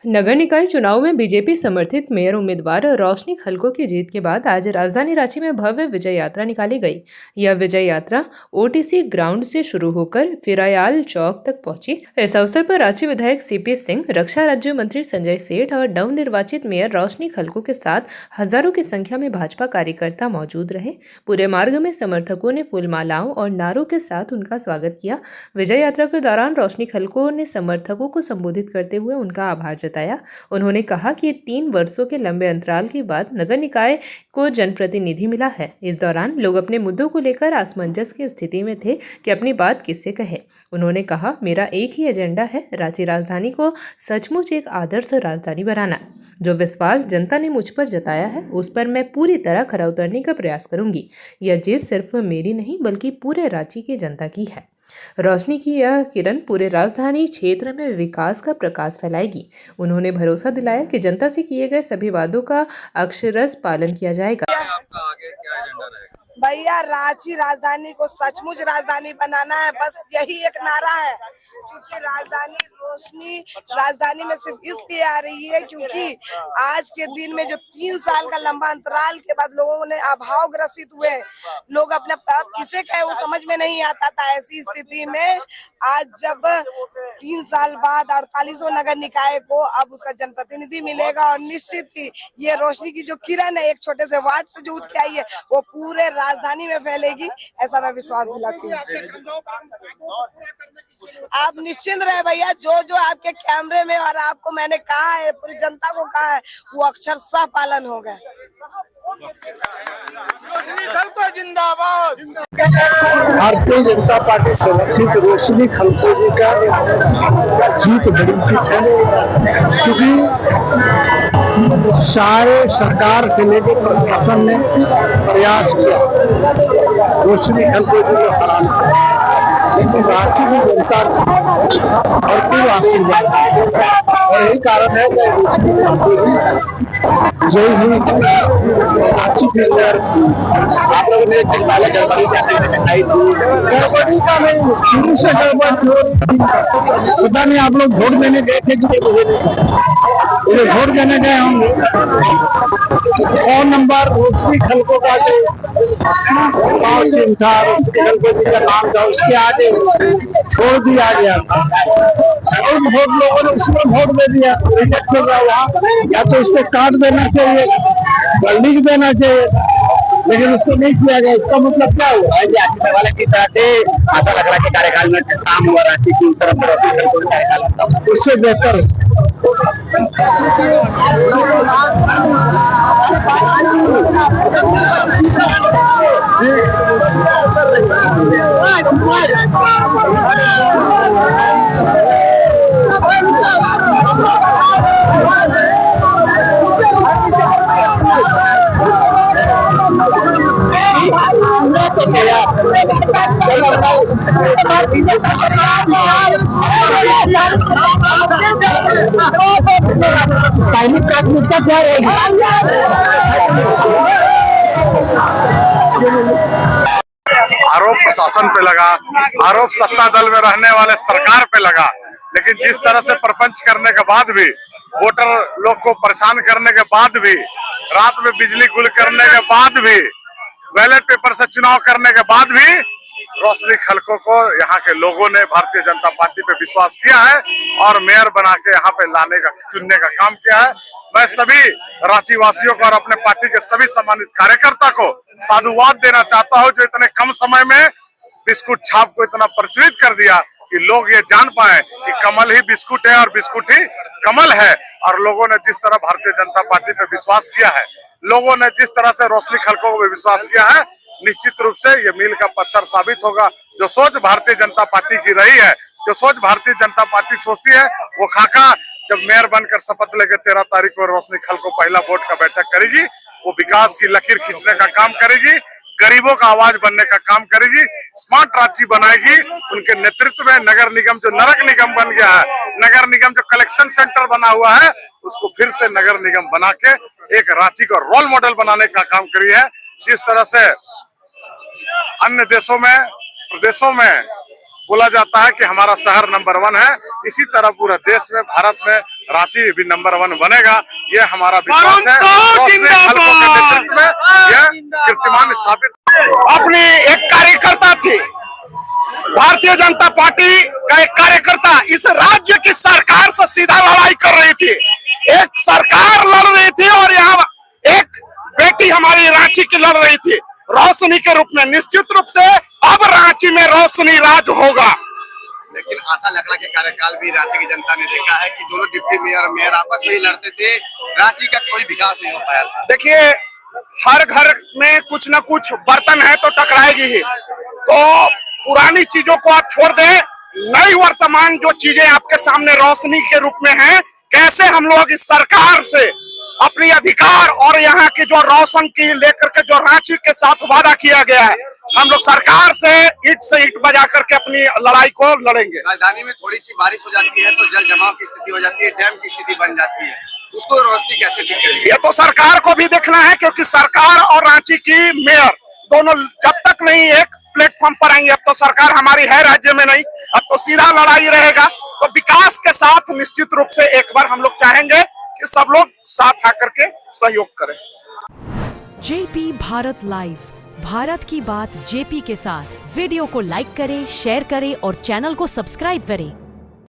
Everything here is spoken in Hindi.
नगर निकाय चुनाव में बीजेपी समर्थित मेयर उम्मीदवार रोशनी खलको की जीत के बाद आज राजधानी रांची में भव्य विजय यात्रा निकाली गई। यह विजय यात्रा ओटीसी ग्राउंड से शुरू होकर फिरायाल चौक तक पहुंची। इस अवसर पर रांची विधायक सीपी सिंह, रक्षा राज्य मंत्री संजय सेठ और नवनिर्वाचित मेयर रोशनी खलको के साथ हजारों की संख्या में भाजपा कार्यकर्ता मौजूद रहे। पूरे मार्ग में समर्थकों ने फूलमालाओं और नारों के साथ उनका स्वागत किया। विजय यात्रा के दौरान रोशनी खलको ने समर्थकों को संबोधित करते हुए उनका आभार जताया। उन्होंने कहा कि 3 वर्षों के लंबे अंतराल के बाद नगर निकाय को जनप्रतिनिधि मिला है। इस दौरान लोग अपने मुद्दों को लेकर असमंजस की स्थिति में थे कि अपनी बात किससे कहे। उन्होंने कहा, मेरा एक ही एजेंडा है, रांची राजधानी को सचमुच एक आदर्श राजधानी बनाना। जो विश्वास जनता ने मुझ पर जताया है उस पर मैं पूरी तरह खरा उतरने का प्रयास करूंगी। यह जीत सिर्फ मेरी नहीं बल्कि पूरे रांची की जनता की है। रोशनी की यह किरण पूरे राजधानी क्षेत्र में विकास का प्रकाश फैलाएगी। उन्होंने भरोसा दिलाया कि जनता से किए गए सभी वादों का अक्षरशः पालन किया जाएगा। आपका आगे क्या एजेंडा रहेगा? भैया, रांची राजधानी को सचमुच राजधानी बनाना है, बस यही एक नारा है। क्योंकि राजधानी रोशनी राजधानी में सिर्फ इसलिए आ रही है क्योंकि आज के दिन में जो 3 साल का लंबा अंतराल के बाद लोगों ने अभाव ग्रसित हुए, लोग अपने बात किसे कहे वो समझ में नहीं आता था। ऐसी स्थिति में आज जब 3 साल बाद 48 नगर निकाय को अब उसका जनप्रतिनिधि मिलेगा और निश्चित ही ये रोशनी की जो किरण है एक छोटे से वार्ड से जो उठ के आई है वो पूरे राजधानी में फैलेगी, ऐसा मैं विश्वास दिलाती हूँ। आप निश्चिंत रहे भैया, जो जो आपके कैमरे में और आपको मैंने कहा है, पूरी जनता को कहा है, वो अक्षरशः पालन हो गया। जिंदाबाद। भारतीय जनता पार्टी समर्थित रोशनी खलको जी का जीत बड़ी जीत है, क्योंकि सारे सरकार से लेकर प्रशासन ने प्रयास किया रोशनी खलको जी को हराना, लेकिन रांची की जनता भरपूर आशीर्वाद और यही कारण है कि रोशनी खलको जी जय ही रांची के अंदर आप लोगों ने पहले गड़बड़ी का नहीं, शुरू से गड़बड़ पता नहीं आप लोग वोट देने गए थे कि मुझे वोट देने गए होंगे। 100 नंबर रोशनी खलको का जो टीम था, रोशनी खलको जी का नाम था, उसके आगे छोड़ दिया गया था और वोट लोगों ने उसमें वोट दे दिया, रिजेक्ट हो गया। वहाँ या तो उसको काट देना चाहिए या लिख देना चाहिए, लेकिन उसको नहीं किया गया। इसका मतलब क्या हुआ? वाले की तरह से ऐसा लग रहा है कि कार्यकाल में काम हुआ रांची की तरफ, उससे बेहतर पहली प्राथमिकता क्या रहेगी? आरोप प्रशासन पे लगा, आरोप सत्ता दल में रहने वाले सरकार पे लगा, लेकिन जिस तरह से प्रपंच करने के बाद भी, वोटर लोग को परेशान करने के बाद भी, रात में बिजली गुल करने के बाद भी, बैलेट पेपर से चुनाव करने के बाद भी रोशनी खलको को यहाँ के लोगों ने भारतीय जनता पार्टी पे विश्वास किया है और मेयर बना के यहाँ पे लाने का, चुनने का काम किया है। मैं सभी रांची वासियों को और अपने पार्टी के सभी सम्मानित कार्यकर्ता को साधुवाद देना चाहता हूँ, जो इतने कम समय में बिस्कुट छाप को इतना प्रचलित कर दिया कि लोग ये जान पाए कि कमल ही बिस्कुट है और बिस्कुट ही कमल है। और लोगों ने जिस तरह भारतीय जनता पार्टी पे विश्वास किया है, लोगों ने जिस तरह से रोशनी खलको को विश्वास किया है, निश्चित रूप से ये मील का पत्थर साबित होगा। जो सोच भारतीय जनता पार्टी की रही है, जो सोच भारतीय जनता पार्टी सोचती है, वो खाका जब मेयर बनकर शपथ लेकर 13 तारीख को रोशनी खलको पहला वोट का बैठक करेगी, वो विकास की लकीर खींचने का काम करेगी, गरीबों का आवाज बनने का काम करेगी, स्मार्ट रांची बनाएगी। उनके नेतृत्व में नगर निगम जो नरक निगम बन गया है, नगर निगम जो कलेक्शन सेंटर बना हुआ है, उसको फिर से नगर निगम बना के एक रांची को रोल मॉडल बनाने का काम करी है। जिस तरह से अन्य देशों में, प्रदेशों में बोला जाता है कि हमारा शहर नंबर 1 है, इसी तरह पूरे देश में, भारत में रांची भी नंबर 1 बनेगा, ये हमारा विश्वास है। रोशनी खलको के नेतृत्व में यह कीर्तिमान स्थापित। अपनी एक कार्यकर्ता थी, भारतीय जनता पार्टी का एक कार्यकर्ता इस राज्य की सरकार से सीधा लड़ाई कर रही थी। एक सरकार लड़ रही थी और यहाँ एक बेटी हमारी रांची की लड़ रही थी रोशनी के रूप में। निश्चित रूप से अब रांची में रोशनी राज होगा। लेकिन आशा लकड़ा के कार्यकाल भी रांची की जनता ने देखा है कि दोनों डिप्टी मेयर और मेयर आपस में ही लड़ते थे, रांची का कोई विकास नहीं हो पाया था। देखिए, हर घर में कुछ न कुछ बर्तन है तो टकराएगी ही। तो पुरानी चीजों को आप छोड़ दें, नई वर्तमान जो चीजें आपके सामने रोशनी के रूप में हैं, कैसे हम लोग इस सरकार से अपनी अधिकार और यहाँ की जो रोशन की लेकर के जो रांची के साथ वादा किया गया है, हम लोग सरकार से ईंट बजा करके अपनी लड़ाई को लड़ेंगे। राजधानी में थोड़ी सी बारिश हो जाती है तो जल जमाव की स्थिति हो जाती है, डैम की स्थिति बन जाती है, उसको रोशनी कैसे ठीक करेगी? ये तो सरकार को भी देखना है, क्योंकि सरकार और रांची की मेयर दोनों जब तक नहीं एक प्लेटफॉर्म पर आएंगे, अब तो सरकार हमारी है राज्य में नहीं, अब तो सीधा लड़ाई रहेगा। तो विकास के साथ निश्चित रूप से एक बार हम लोग चाहेंगे कि सब लोग साथ आकर के सहयोग करें। जेपी भारत लाइव, भारत की बात जेपी के साथ। वीडियो को लाइक करें, शेयर करें और चैनल को सब्सक्राइब करें।